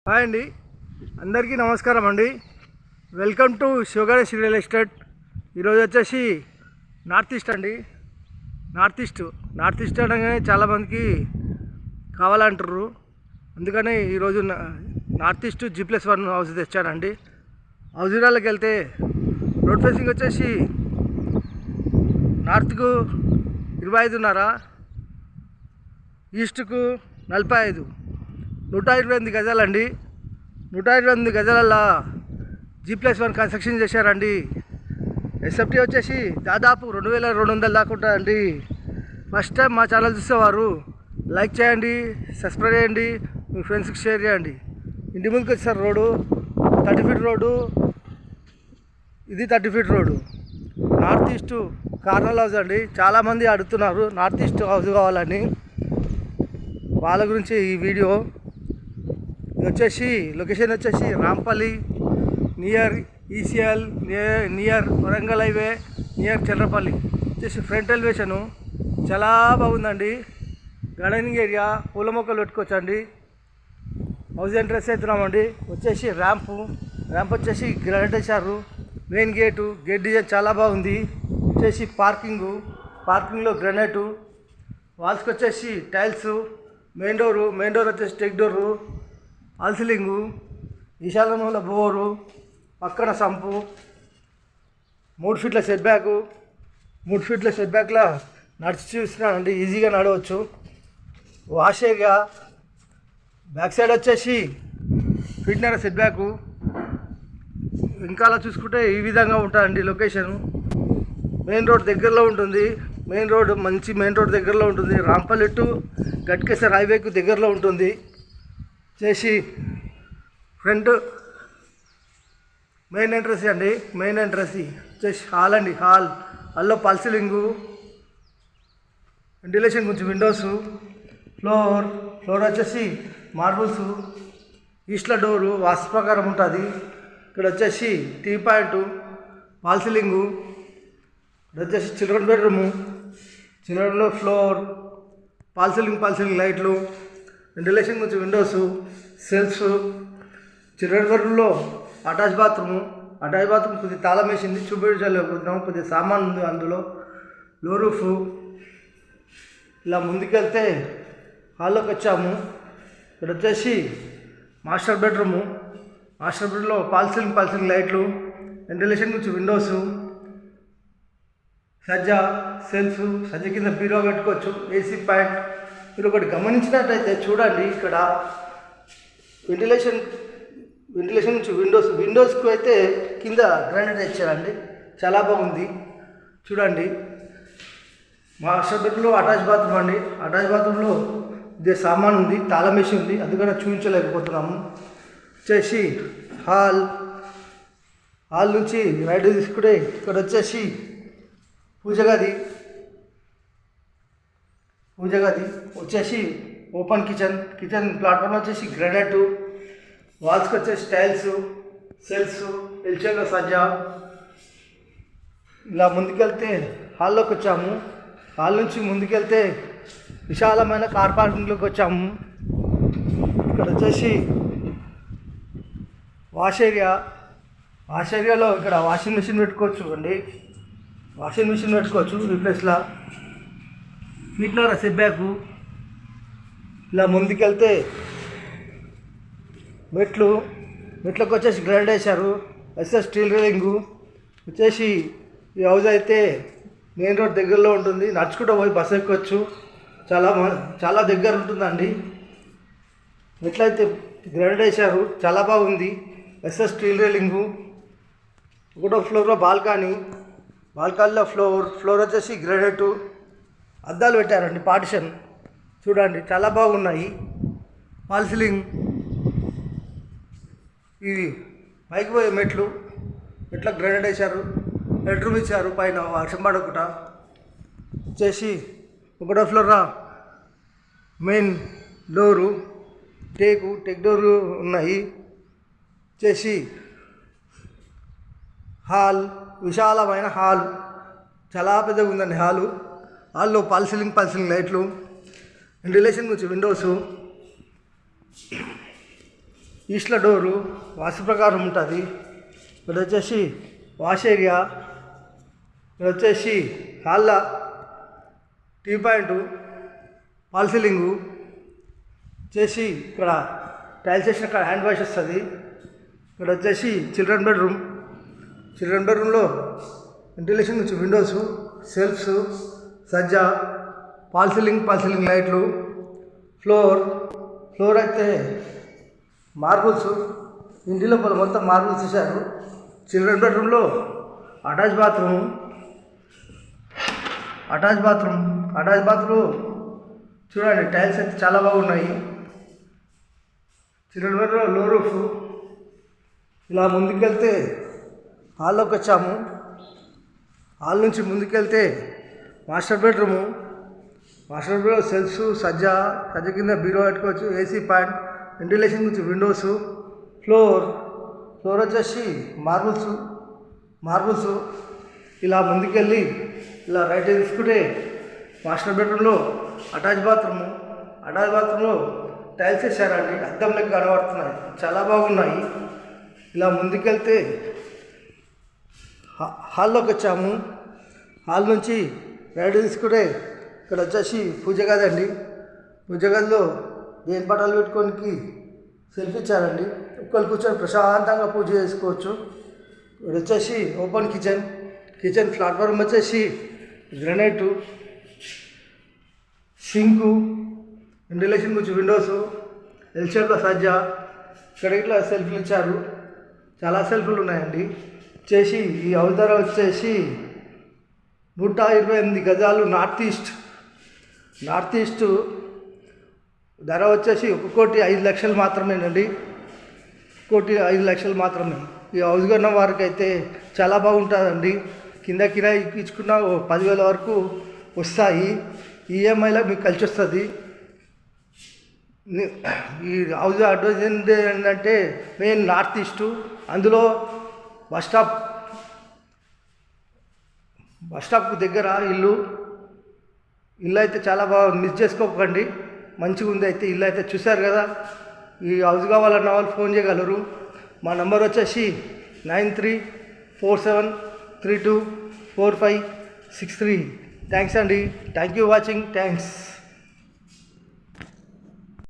Hi అండి, అందరికీ నమస్కారం అండి. Welcome to Shivaganesh real estate. ఈరోజు వచ్చేసి నార్త్ ఈస్ట్ అండి. నార్త్ ఈస్ట్ అనగానే చాలామందికి కావాలంటారు. అందుకని ఈరోజు నార్త్ ఈస్ట్ G+1 హౌస్ తెచ్చానండి. హౌస్ వివరాలకు వెళ్తే రోడ్ ఫేసింగ్ వచ్చేసి నార్త్కు 25.5, ఈస్ట్కు 45, 128 గజాలండి. 128 గజాలల్లో G+1 కన్స్ట్రక్షన్ చేశారండి. ఎస్ఎఫ్టీ వచ్చేసి దాదాపు 2200 దాకా ఉంటుందండి. ఫస్ట్ టైం మా ఛానల్ చూసేవారు లైక్ చేయండి, సబ్స్క్రైబ్ చేయండి, మీ ఫ్రెండ్స్కి షేర్ చేయండి. ఇంటి ముందుకు వచ్చేసారు రోడ్డు 30 ఫీట్ రోడ్డు, ఇది 30 feet road. North east corner house అండి. చాలామంది అడుగుతున్నారు నార్త్ ఈస్ట్ హౌస్ కావాలని, వాళ్ళ గురించి ఈ వీడియో. వచ్చేసి లొకేషన్ వచ్చేసి Rampalli, near ECL, near Warangal highway, near Chandrapalli. వచ్చేసి ఫ్రంట్ ఎలివేషను చాలా బాగుందండి. గార్డెనింగ్ ఏరియా, పూల మొక్కలు పెట్టుకోవచ్చండి. హౌస్ ఎంట్రెన్స్ అవుతున్నామండి. వచ్చేసి ర్యాంప్ వచ్చేసి గ్రానైట్ వేశారు. మెయిన్ గేట్ డిజైన్ చాలా బాగుంది. వచ్చేసి పార్కింగ్లో గ్రానైటు, వాల్స్కి వచ్చేసి టైల్స్, మెయిన్ డోర్ వచ్చేసి టెక్ డోరు, ఆల్ సీలింగు, ఈశాన్యంలో బోరు, పక్కన సంపు, 3 ఫీట్ల సెట్ బ్యాక్. 3 ఫీట్ల సెట్ బ్యాక్లో నడిచి చూస్తున్నానండి, ఈజీగా నడవచ్చు. వాష్ ఏరియా, బ్యాక్ సైడ్ వచ్చేసి 1.5 ఫీట్ సెట్ బ్యాకు. ఇంకా అలా చూసుకుంటే ఈ విధంగా ఉంటుందండి లొకేషన్. మెయిన్ రోడ్ దగ్గరలో ఉంటుంది. మెయిన్ రోడ్ దగ్గరలో ఉంటుంది. రాంపల్లి టు గట్కేసర్ హైవేకు దగ్గరలో ఉంటుంది. చేసి ఫ్రంట్ మెయిన్ ఎంట్రన్స్ అండి. మెయిన్ ఎంట్రన్స్ వచ్చేసి హాల్ అండి. హాల్లో పల్సిలింగు, వెంటిలేషన్ కొంచెం విండోస్, ఫ్లోర్ వచ్చేసి మార్బుల్స్, ఈస్ట్లో డోరు వాస్తు ప్రకారం ఉంటుంది. ఇక్కడ వచ్చేసి టీ పాయింట్, పాల్ సీలింగు, ఇక్కడ వచ్చేసి చిల్డ్రన్ బెడ్రూము, చిల్డ్రన్లో ఫ్లోర్, పాల్ సీలింగ్ లైట్లు, వెంటిలేషన్ కొంచెం విండోస్, సెల్ఫ్స్. చిల్డ్రన్ బెడ్రూమ్లో అటాచ్ బాత్రూమ్ కొద్దిగా తాళం వేసింది, చూపించలేకపోతున్నాము. కొద్దిగా సామాన్ ఉంది అందులో. లో రూఫ్. ఇలా ముందుకెళ్తే హాల్లోకి వచ్చాము. ఇక్కడ వచ్చేసి మాస్టర్ బెడ్రూమ్లో పాల్ సీలింగ్ లైట్లు, వెంటిలేషన్ కొంచెం విండోస్, సెల్ఫ్ కింద బీరో పెట్టుకోవచ్చు, ఏసీ పాయింట్. మీరు ఒకటి గమనించినట్టయితే చూడండి, ఇక్కడ వెంటిలేషన్ నుంచి విండోస్కు అయితే కింద గ్రానైట్ ఇచ్చారండి. చాలా బాగుంది చూడండి. మాస్టర్ బెడ్రూమ్లో అటాచ్ బాత్రూమ్ అండి. అటాచ్ బాత్రూంలో ఇదే సామాన్ ఉంది, తాళం వేసి ఉంది, అందుకని చూపించలేకపోతున్నాము. వచ్చేసి హాల్ నుంచి రైట్ తీసుకుంటే ఇక్కడ వచ్చేసి పూజ గది వచ్చేసి ఓపెన్ కిచెన్ ప్లాట్ఫామ్ వచ్చేసి గ్రానైట్, వాల్స్కి వచ్చేసి టైల్స్, సెల్స్, ఎల్చంలో సజ్జా. ఇలా ముందుకెళ్తే హాల్లోకి వచ్చాము. హాల్ నుంచి ముందుకెళ్తే విశాలమైన కార్ పార్కింగ్లోకి వచ్చాము. ఇక్కడ వచ్చేసి వాష్ ఏరియాలో ఇక్కడ వాషింగ్ మిషన్ పెట్టుకోవచ్చు అండి. ఈ ప్లేస్లో ఫీట్నర సెట్ బ్యాకు. ఇలా ముందుకెళ్తే మెట్లకు వచ్చేసి గ్రానైట్ వేశారు. Steel railing. వచ్చేసి ఈ హౌస్ అయితే మెయిన్ రోడ్ దగ్గరలో ఉంటుంది. నడుచుకుంటూ పోయి బస్సు ఎక్కొచ్చు. చాలా దగ్గర ఉంటుందండి. మెట్లయితే గ్రానైట్ వేశారు, చాలా బాగుంది. Steel railing. 1వ ఫ్లోర్లో బాల్కనీలో ఫ్లోర్ వచ్చేసి గ్రానైటు. అద్దాలు పెట్టారండి, పార్టిషన్ చూడండి, చాలా బాగున్నాయి. Fall ceiling. ఇవి పైకి పోయే మెట్లకు గ్రానైట్ వేశారు. బెడ్రూమ్ ఇచ్చారు, పైన వర్షం పడకుండా. వచ్చేసి 1వ ఫ్లోర్లో మెయిన్ డోరు టెక్ డోరు ఉన్నాయి. వచ్చేసి విశాలమైన హాల్, చాలా పెద్దగా ఉందండి హాల్లో పాల్ సీలింగ్ లైట్లు, వెంటిలేషన్ గురించి విండోసు. ఈస్ట్లో డోరు వాస్తు ప్రకారం ఉంటుంది. ఇక్కడ వచ్చేసి వాష్ ఏరియా, ఇక్కడ వచ్చేసి హాల్ల టీ పాయింట్, ఫాల్ సీలింగు వచ్చేసి ఇక్కడ టైల్స్ వేసిన ఇక్కడ హ్యాండ్ వాష్ వస్తుంది. ఇక్కడ వచ్చేసి చిల్డ్రన్ బెడ్రూమ్లో వెంటిలేషన్ నుంచి విండోస్, సెల్ఫ్స్, సజ్జా, ఫాల్ సీలింగ్ లైట్లు, ఫ్లోర్ అయితే మార్బుల్స్, ఇంటి లోపల మొత్తం మార్బుల్స్ ఇచ్చారు. చిల్డ్రన్ బెడ్రూమ్లో అటాచ్ బాత్రూమ్ చూడండి, టైల్స్ అయితే చాలా బాగున్నాయి. చిల్డ్రన్ బెడ్రూమ్లో లో రూఫ్. ఇలా ముందుకెళ్తే హాల్లోకి వచ్చాము. హాల్ నుంచి ముందుకెళ్తే మాస్టర్ బెడ్రూము సెల్ఫ్స్, సజ్జ కింద బీరో పెట్టుకోవచ్చు, ఏసీ పాయింట్, వెంటిలేషన్ నుంచి విండోస్, ఫ్లోర్ వచ్చేసి మార్బుల్స్. ఇలా ముందుకెళ్ళి ఇలా రైట్ తీసుకుంటే మాస్టర్ బెడ్రూమ్లో అటాచ్ బాత్రూంలో టైల్స్ వేసారండి, అద్దం లెక్క కనబడుతున్నాయి, చాలా బాగున్నాయి. ఇలా ముందుకెళ్తే హాల్లోకి వచ్చాము. హాల్ నుంచి రైట్ తీసుకుంటే ఇక్కడ వచ్చేసి పూజ గది అండి. పూజ గదిలో దేని పటాలు పెట్టుకోనికి సెల్ఫ్ ఇచ్చారండి. ఒక్కరు కూర్చొని ప్రశాంతంగా పూజ చేసుకోవచ్చు. ఇక్కడ వచ్చేసి ఓపెన్ కిచెన్ ప్లాట్ఫామ్ వచ్చేసి గ్రనైటు, సింకు, వెంటిలేషన్ గురించి విండోస్, ఎల్ షేప్లో సజ్జా, ఇక్కడ ఇట్లా సెల్ఫ్లు ఇచ్చారు. చాలా సెల్ఫ్లు ఉన్నాయండి. వచ్చేసి ఈ హౌస్ ధర వచ్చేసి 128 గజాలు నార్త్ ఈస్ట్ ధర వచ్చేసి 1,05,00,000 మాత్రమేనండి. 1,05,00,000 మాత్రమే. ఈ హౌస్ కొన్న వారికి అయితే చాలా బాగుంటుందండి. కింద కిరాయి ఇచ్చుకున్న 10,000 వరకు వస్తాయి. ఈఎంఐలో మీకు కలిసి వస్తుంది. ఈ హౌస్ అడ్వాన్స్ ఏంటంటే మెయిన్ నార్త్ ఈస్ట్, అందులో బస్ స్టాప్కు దగ్గర ఇల్లు అయితే చాలా బాగా మిస్ చేసుకోకండి. మంచిగా ఉంది. అయితే ఇల్లు అయితే చూశారు కదా. ఈ హౌస్ కావాలన్న వాళ్ళు ఫోన్ చేయగలరు. మా నంబర్ వచ్చేసి 9347324563. థ్యాంక్స్ అండి. Thank you watching. థ్యాంక్స్.